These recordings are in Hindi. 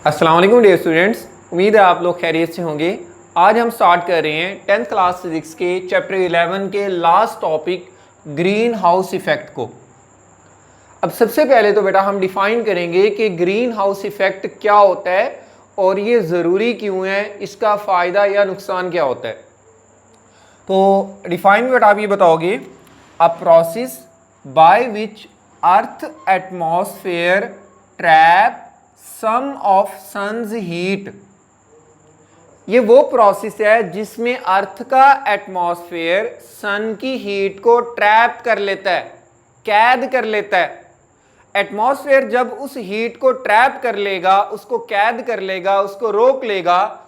अस्सलाम वालेकुम डियर स्टूडेंट्स, उम्मीद है आप लोग खैरियत से होंगे। आज हम स्टार्ट कर रहे हैं 10th क्लास फिजिक्स के चैप्टर 11 के last topic green house effect को। अब सबसे पहले तो बेटा हम डिफाइन करेंगे कि ग्रीन हाउस इफेक्ट क्या होता है और ये ज़रूरी क्यों है, इसका फ़ायदा या नुकसान क्या होता है। तो डिफाइन बेटा आप ये बताओगे, a process by which earth atmosphere trap some of sun's heat. ये वो प्रोसेस है जिसमें अर्थ का एटमॉस्फेयर सन की हीट को ट्रैप कर लेता है, कैद कर लेता है। एटमॉस्फेयर जब उस हीट को ट्रैप कर लेगा, उसको कैद कर लेगा, उसको रोक लेगा,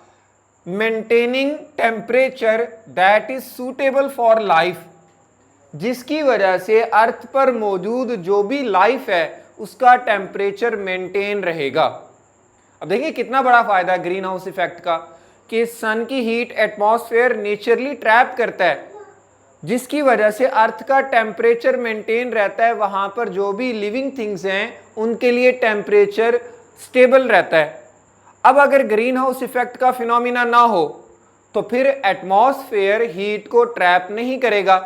maintaining temperature that is suitable for life, जिसकी वजह से अर्थ पर मौजूद जो भी लाइफ है उसका टेम्परेचर मेंटेन रहेगा। अब देखिए कितना बड़ा फायदा है ग्रीन हाउस इफेक्ट का, कि सन की हीट एटमॉस्फेयर नेचुरली ट्रैप करता है, जिसकी वजह से अर्थ का टेम्परेचर मेंटेन रहता है। वहां पर जो भी लिविंग थिंग्स हैं उनके लिए टेम्परेचर स्टेबल रहता है। अब अगर ग्रीन हाउस इफेक्ट का फिनोमिना ना हो तो फिर एटमॉस्फेयर हीट को ट्रैप नहीं करेगा।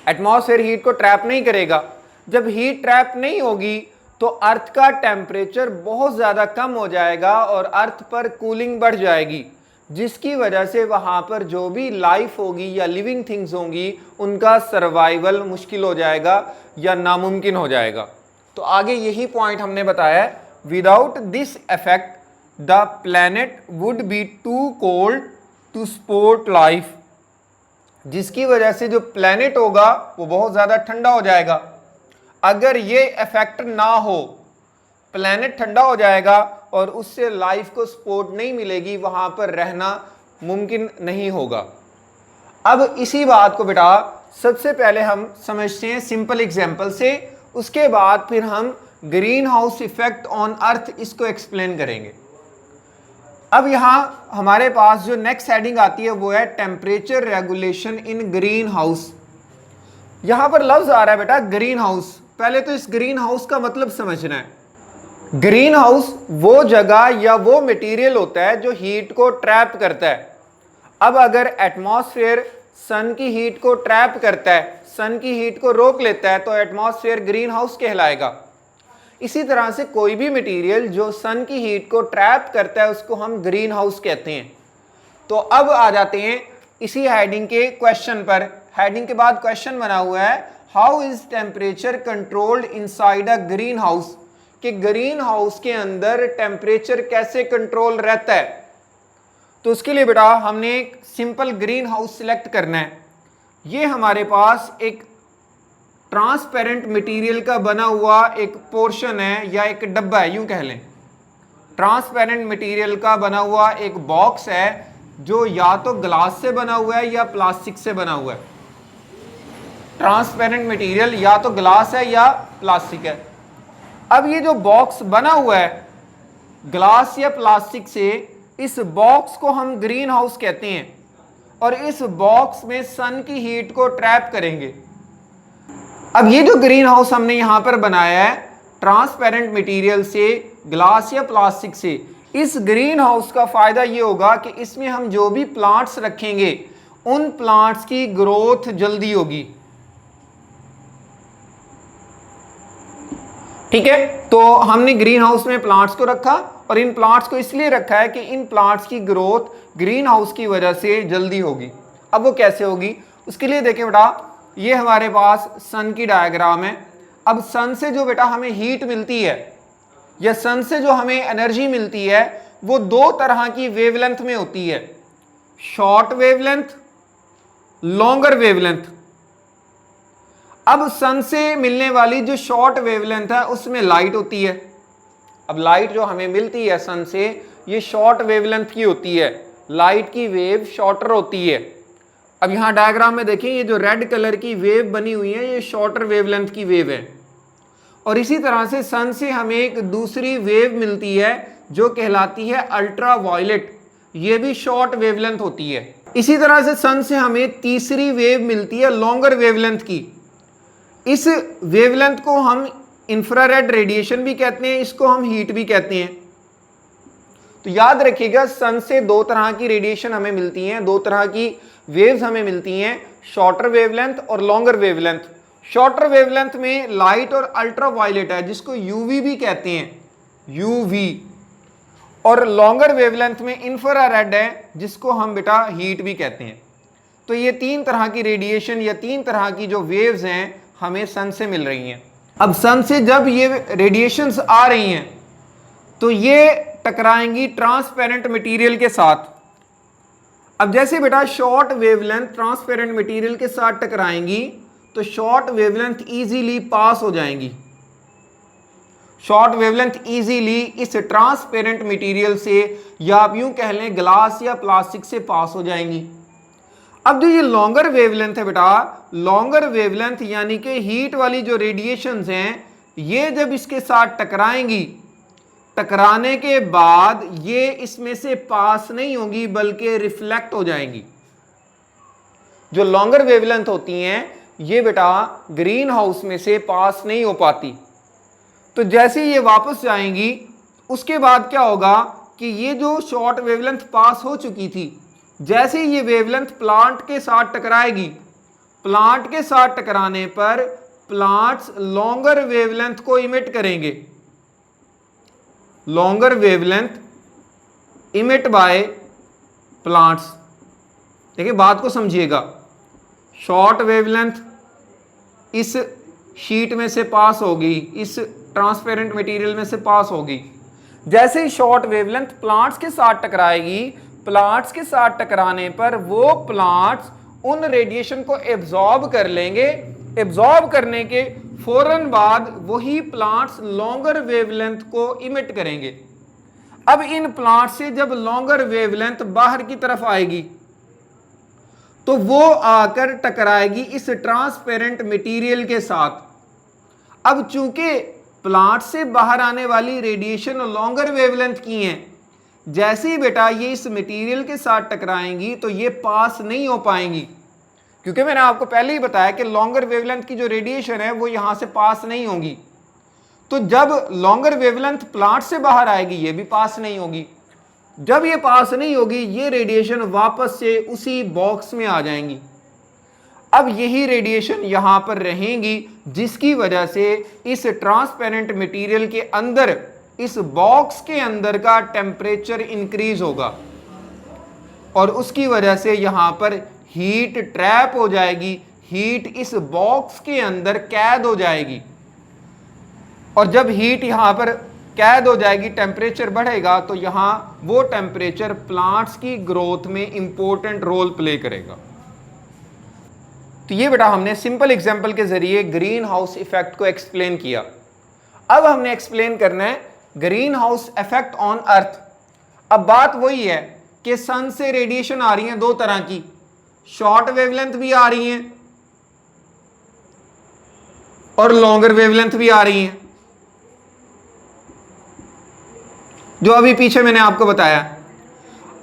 एटमॉस्फेयर हीट को ट्रैप नहीं करेगा। जब हीट ट्रैप नहीं होगी तो अर्थ का टेम्परेचर बहुत ज़्यादा कम हो जाएगा और अर्थ पर कूलिंग बढ़ जाएगी, जिसकी वजह से वहाँ पर जो भी लाइफ होगी या लिविंग थिंग्स होंगी उनका सर्वाइवल मुश्किल हो जाएगा या नामुमकिन हो जाएगा। तो आगे यही पॉइंट हमने बताया, without this effect the planet would be too cold to support life, जिसकी वजह से जो प्लैनेट होगा वो बहुत ज़्यादा ठंडा हो जाएगा। अगर ये इफेक्ट ना हो, प्लैनेट ठंडा हो जाएगा और उससे लाइफ को सपोर्ट नहीं मिलेगी, वहां पर रहना मुमकिन नहीं होगा। अब इसी बात को बेटा सबसे पहले हम समझते हैं सिंपल एग्जांपल से, उसके बाद फिर हम green house effect on earth इसको एक्सप्लेन करेंगे। अब यहां हमारे पास जो नेक्स्ट हेडिंग आती है वो है temperature regulation in green house. यहां पर लफ्ज आ रहा है बेटा ग्रीन हाउस। पहले तो इस ग्रीन हाउस का मतलब समझना है। ग्रीन हाउस वो जगह या वो मटेरियल होता है जो हीट को ट्रैप करता है। अब अगर एटमॉस्फेयर सन की हीट को ट्रैप करता है, सन की हीट को रोक लेता है, तो एटमॉस्फेयर ग्रीन हाउस कहलाएगा। इसी तरह से कोई भी मटेरियल जो सन की हीट को ट्रैप करता है उसको हम ग्रीन हाउस कहते हैं। तो अब आ जाते हैं इसी हेडिंग के क्वेश्चन पर। हेडिंग के बाद क्वेश्चन बना हुआ है, how is temperature controlled inside a green house, कि ग्रीन हाउस के अंदर टेम्परेचर कैसे कंट्रोल रहता है। तो उसके लिए बेटा हमने एक सिंपल ग्रीन हाउस सिलेक्ट करना है। ये हमारे पास एक ट्रांसपेरेंट मटेरियल का बना हुआ एक पोर्शन है या एक डब्बा है, यूं कह लें। ट्रांसपेरेंट मटेरियल का बना हुआ एक बॉक्स है जो या तो ग्लास से बना हुआ है या प्लास्टिक से बना हुआ है। ट्रांसपेरेंट मटेरियल या तो ग्लास है या प्लास्टिक है। अब ये जो बॉक्स बना हुआ है ग्लास या प्लास्टिक से, इस बॉक्स को हम ग्रीन हाउस कहते हैं और इस बॉक्स में सन की हीट को ट्रैप करेंगे। अब ये जो ग्रीन हाउस हमने यहां पर बनाया है ट्रांसपेरेंट मटेरियल से, ग्लास या प्लास्टिक से, इस ग्रीन हाउस का फायदा ये होगा कि इसमें हम जो भी प्लांट्स रखेंगे उन प्लांट्स की ग्रोथ जल्दी होगी। ठीक है, तो हमने ग्रीन हाउस में प्लांट्स को रखा और इन प्लांट्स को इसलिए रखा है कि इन प्लांट्स की ग्रोथ ग्रीन हाउस की वजह से जल्दी होगी। अब वो कैसे होगी, उसके लिए देखें बेटा, ये हमारे पास सन की डायग्राम है। अब सन से जो बेटा हमें हीट मिलती है या सन से जो हमें एनर्जी मिलती है वो दो तरह की वेवलेंथ में होती है, शॉर्ट वेवलेंथ, लॉन्गर वेवलेंथ। अब सन से मिलने वाली जो शॉर्ट वेवलेंथ है उसमें लाइट होती है। अब लाइट जो हमें मिलती है सन से ये शॉर्ट वेवलेंथ की होती है, लाइट की वेव शॉर्टर होती है। अब यहां डायग्राम में देखिए ये जो रेड कलर की वेव बनी हुई है ये शॉर्टर वेवलेंथ की वेव है। और इसी तरह से सन से हमें एक दूसरी वेव मिलती है जो कहलाती है अल्ट्रा वायलेट, ये भी शॉर्ट वेवलेंथ होती है। इसी तरह से सन से हमें तीसरी वेव मिलती है लॉन्गर वेवलेंथ की। इस वेवलेंथ को हम इंफ्रारेड रेडिएशन भी कहते हैं, इसको हम हीट भी कहते हैं। तो याद रखिएगा सन से दो तरह की रेडिएशन हमें मिलती हैं, दो तरह की वेव्स हमें मिलती हैं, शॉर्टर वेवलेंथ और लॉन्गर वेवलेंथ। शॉर्टर वेवलेंथ में लाइट और अल्ट्रावायलेट है जिसको यूवी भी कहते हैं, यूवी। और लॉन्गर वेवलेंथ में इंफ्रारेड है जिसको हम बेटा हीट भी कहते हैं। तो ये तीन तरह की रेडिएशन या तीन तरह की जो वेव्स हैं हमें सन से मिल रही हैं। अब सन से जब ये रेडिएशंस आ रही हैं तो ये टकराएंगी ट्रांसपेरेंट मटेरियल के साथ। अब जैसे बेटा शॉर्ट वेवलेंथ ट्रांसपेरेंट मटेरियल के साथ टकराएंगी तो शॉर्ट वेवलेंथ इजीली पास हो जाएंगी, शॉर्ट वेवलेंथ इजीली इस ट्रांसपेरेंट मटेरियल से या आप यूं कह लें ग्लास या प्लास्टिक से पास हो जाएंगी। अब जो ये लॉन्गर वेवलेंथ है बेटा, लॉन्गर वेवलेंथ यानी कि हीट वाली जो रेडिएशंस हैं ये जब इसके साथ टकराएंगी, टकराने के बाद ये इसमें से पास नहीं होंगी बल्कि रिफ्लेक्ट हो जाएंगी। जो लॉन्गर वेवलेंथ होती हैं ये बेटा ग्रीन हाउस में से पास नहीं हो पाती। तो जैसे ये वापस जाएंगी उसके बाद क्या होगा कि ये जो शॉर्ट वेवलेंथ पास हो चुकी थी, जैसे ये वेवलेंथ प्लांट के साथ टकराएगी, प्लांट के साथ टकराने पर प्लांट्स लॉन्गर वेवलेंथ को इमिट करेंगे, longer wavelength emit by plants. देखिए बात को समझिएगा, शॉर्ट वेवलेंथ इस शीट में से पास होगी, इस ट्रांसपेरेंट मटेरियल में से पास होगी। जैसे ही शॉर्ट वेवलेंथ प्लांट्स के साथ टकराएगी, प्लांट्स के साथ टकराने पर वो प्लांट्स उन रेडिएशन को एब्जॉर्ब कर लेंगे, एब्जॉर्ब करने के फौरन बाद वही प्लांट्स लॉन्गर वेवलेंथ को इमिट करेंगे। अब इन प्लांट से जब लॉन्गर वेवलेंथ बाहर की तरफ आएगी तो वो आकर टकराएगी इस ट्रांसपेरेंट मटेरियल के साथ। अब चूंकि प्लांट से बाहर आने वाली रेडिएशन लॉन्गर वेवलेंथ की हैं, जैसे ही बेटा ये इस मटेरियल के साथ टकराएंगी तो ये पास नहीं हो पाएंगी, क्योंकि मैंने आपको पहले ही बताया कि लॉन्गर वेवलेंथ की जो रेडिएशन है वो यहां से पास नहीं होगी। तो जब लॉन्गर वेवलेंथ प्लांट से बाहर आएगी ये भी पास नहीं होगी। जब ये पास नहीं होगी ये रेडिएशन वापस से उसी बॉक्स में आ जाएंगी। अब यही रेडिएशन यहां पर रहेंगी जिसकी वजह से इस ट्रांसपेरेंट मटेरियल के अंदर, इस बॉक्स के अंदर का टेम्परेचर इंक्रीज होगा और उसकी वजह से यहां पर हीट ट्रैप हो जाएगी, हीट इस बॉक्स के अंदर कैद हो जाएगी। और जब हीट यहां पर कैद हो जाएगी, टेम्परेचर बढ़ेगा, तो यहां वो टेम्परेचर प्लांट्स की ग्रोथ में इंपॉर्टेंट रोल प्ले करेगा। तो ये बेटा हमने सिंपल एग्जांपल के जरिए ग्रीन हाउस इफेक्ट को एक्सप्लेन किया। अब हमने एक्सप्लेन करना है green house effect on earth. अब बात वही है कि सन से रेडिएशन आ रही है दो तरह की, शॉर्ट वेवलेंथ भी आ रही हैं और लॉन्गर वेवलेंथ भी आ रही हैं, जो अभी पीछे मैंने आपको बताया।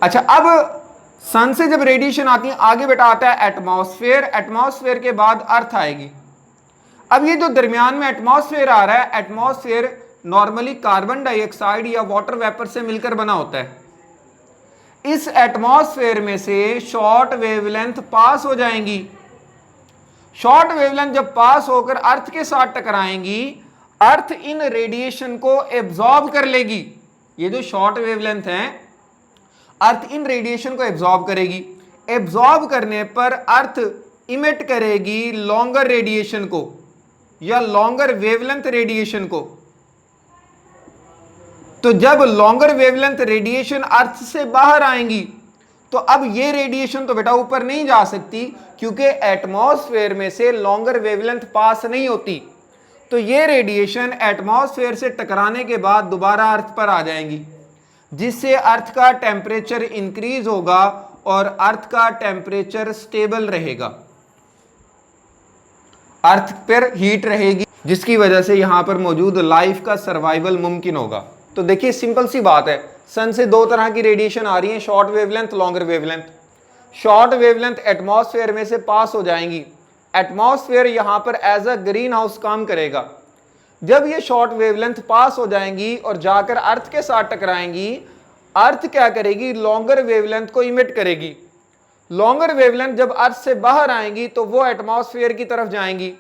अच्छा, अब सन से जब रेडिएशन आती है आगे बेटा आता है एटमॉस्फेयर, एटमॉस्फेयर के बाद अर्थ आएगी। अब ये जो दरमियान में एटमॉस्फेयर आ रहा है, एटमॉस्फेयर नॉर्मली कार्बन डाइऑक्साइड या वाटर वेपर से मिलकर बना होता है। इस एटमॉस्फेयर में से शॉर्ट वेवलेंथ पास हो जाएंगी। शॉर्ट वेवलेंथ जब पास होकर अर्थ के साथ टकराएंगी, अर्थ इन रेडिएशन को एब्जॉर्ब कर लेगी। ये जो शॉर्ट वेवलेंथ है, अर्थ इन रेडिएशन को एब्जॉर्ब करेगी। एब्जॉर्ब करने पर अर्थ इमिट करेगी लॉन्गर रेडिएशन को या लॉन्गर वेवलेंथ रेडिएशन को। तो जब लॉन्गर वेवलेंथ रेडिएशन अर्थ से बाहर आएंगी तो अब ये रेडिएशन तो बेटा ऊपर नहीं जा सकती, क्योंकि एटमॉस्फेयर में से लॉन्गर वेवलेंथ पास नहीं होती। तो ये रेडिएशन एटमॉस्फेयर से टकराने के बाद दोबारा अर्थ पर आ जाएंगी, जिससे अर्थ का टेम्परेचर इंक्रीज होगा और अर्थ का टेम्परेचर स्टेबल रहेगा, अर्थ पर हीट रहेगी, जिसकी वजह से यहां पर मौजूद लाइफ का सर्वाइवल मुमकिन होगा। तो देखिए सिंपल सी बात है, सन से दो तरह की रेडिएशन आ रही है, short wavelength, longer wavelength. Short wavelength atmosphere में से पास हो जाएंगी। एटमॉस्फेयर यहां पर एज अ ग्रीन हाउस काम करेगा। जब ये शॉर्ट वेवलेंथ पास हो जाएंगी और जाकर अर्थ के साथ टकराएंगी, अर्थ क्या करेगी, लॉन्गर वेवलेंथ को इमिट करेगी। लॉन्गर वेवलेंथ जब अर्थ से बाहर आएंगी तो वो एटमॉस्फेयर की तरफ जाएंगी,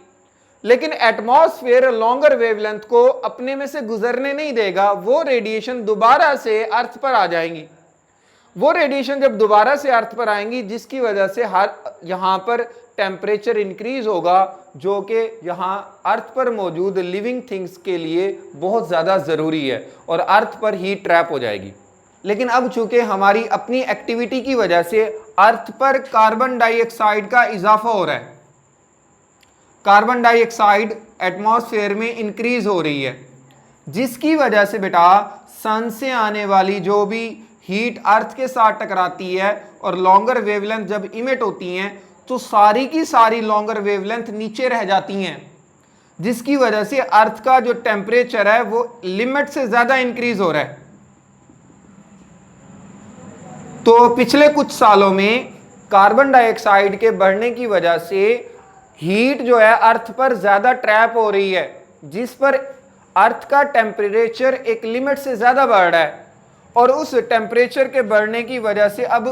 लेकिन एटमॉस्फेयर लॉन्गर वेवलेंथ को अपने में से गुजरने नहीं देगा, वो रेडिएशन दोबारा से अर्थ पर आ जाएंगी। वो रेडिएशन जब दोबारा से अर्थ पर आएंगी, जिसकी वजह से यहां पर टेम्परेचर इंक्रीज होगा, जो कि यहां अर्थ पर मौजूद लिविंग थिंग्स के लिए बहुत ज्यादा जरूरी है, और अर्थ पर हीट ट्रैप हो जाएगी। लेकिन अब चूंकि हमारी अपनी एक्टिविटी की वजह से अर्थ पर कार्बन डाइऑक्साइड का इजाफा हो रहा है, कार्बन डाइऑक्साइड एटमॉस्फेयर में इंक्रीज हो रही है, जिसकी वजह से बेटा सन से आने वाली जो भी हीट अर्थ के साथ टकराती है और लॉन्गर वेवलेंथ जब इमिट होती हैं, तो सारी की सारी लॉन्गर वेवलेंथ नीचे रह जाती हैं, जिसकी वजह से अर्थ का जो टेम्परेचर है वो लिमिट से ज्यादा इंक्रीज हो रहा है। तो पिछले कुछ सालों में कार्बन डाइऑक्साइड के बढ़ने की वजह से हीट जो है अर्थ पर ज्यादा ट्रैप हो रही है, जिस पर अर्थ का टेम्परेचर एक लिमिट से ज्यादा बढ़ रहा है, और उस टेम्परेचर के बढ़ने की वजह से अब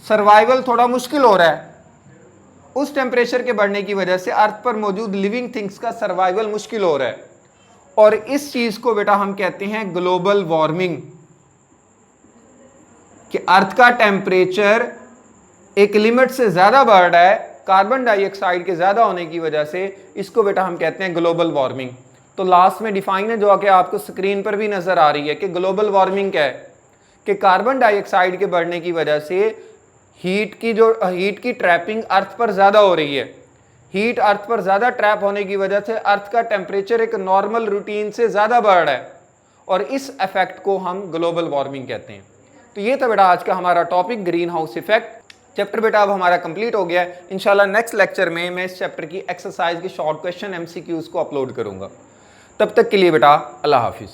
सर्वाइवल थोड़ा मुश्किल हो रहा है। उस टेम्परेचर के बढ़ने की वजह से अर्थ पर मौजूद लिविंग थिंग्स का सर्वाइवल मुश्किल हो रहा है, और इस चीज को बेटा हम कहते हैं ग्लोबल वार्मिंग, कि अर्थ का टेम्परेचर एक लिमिट से ज्यादा बढ़ रहा है कार्बन डाइऑक्साइड के ज्यादा होने की वजह से। इसको बेटा हम कहते हैं ग्लोबल वार्मिंग। तो लास्ट में डिफाइन है, जो आके आपको स्क्रीन पर भी नजर आ रही है, कि ग्लोबल वार्मिंग क्या है, कि कार्बन डाइऑक्साइड के बढ़ने की वजह से हीट की ट्रैपिंग अर्थ पर ज्यादा हो रही है। हीट अर्थ पर ज्यादा ट्रैप होने की वजह से अर्थ का टेम्परेचर एक नॉर्मल रूटीन से ज्यादा बढ़ रहा है, और इस इफेक्ट को हम ग्लोबल वार्मिंग कहते हैं। तो ये था बेटा आज का हमारा topic, green house effect. Chapter बेटा अब हमारा कंप्लीट हो गया है। इंशाल्लाह नेक्स्ट लेक्चर में मैं इस चैप्टर की एक्सरसाइज के शॉर्ट क्वेश्चन MCQs को अपलोड करूंगा। तब तक के लिए बेटा अल्लाह हाफिज।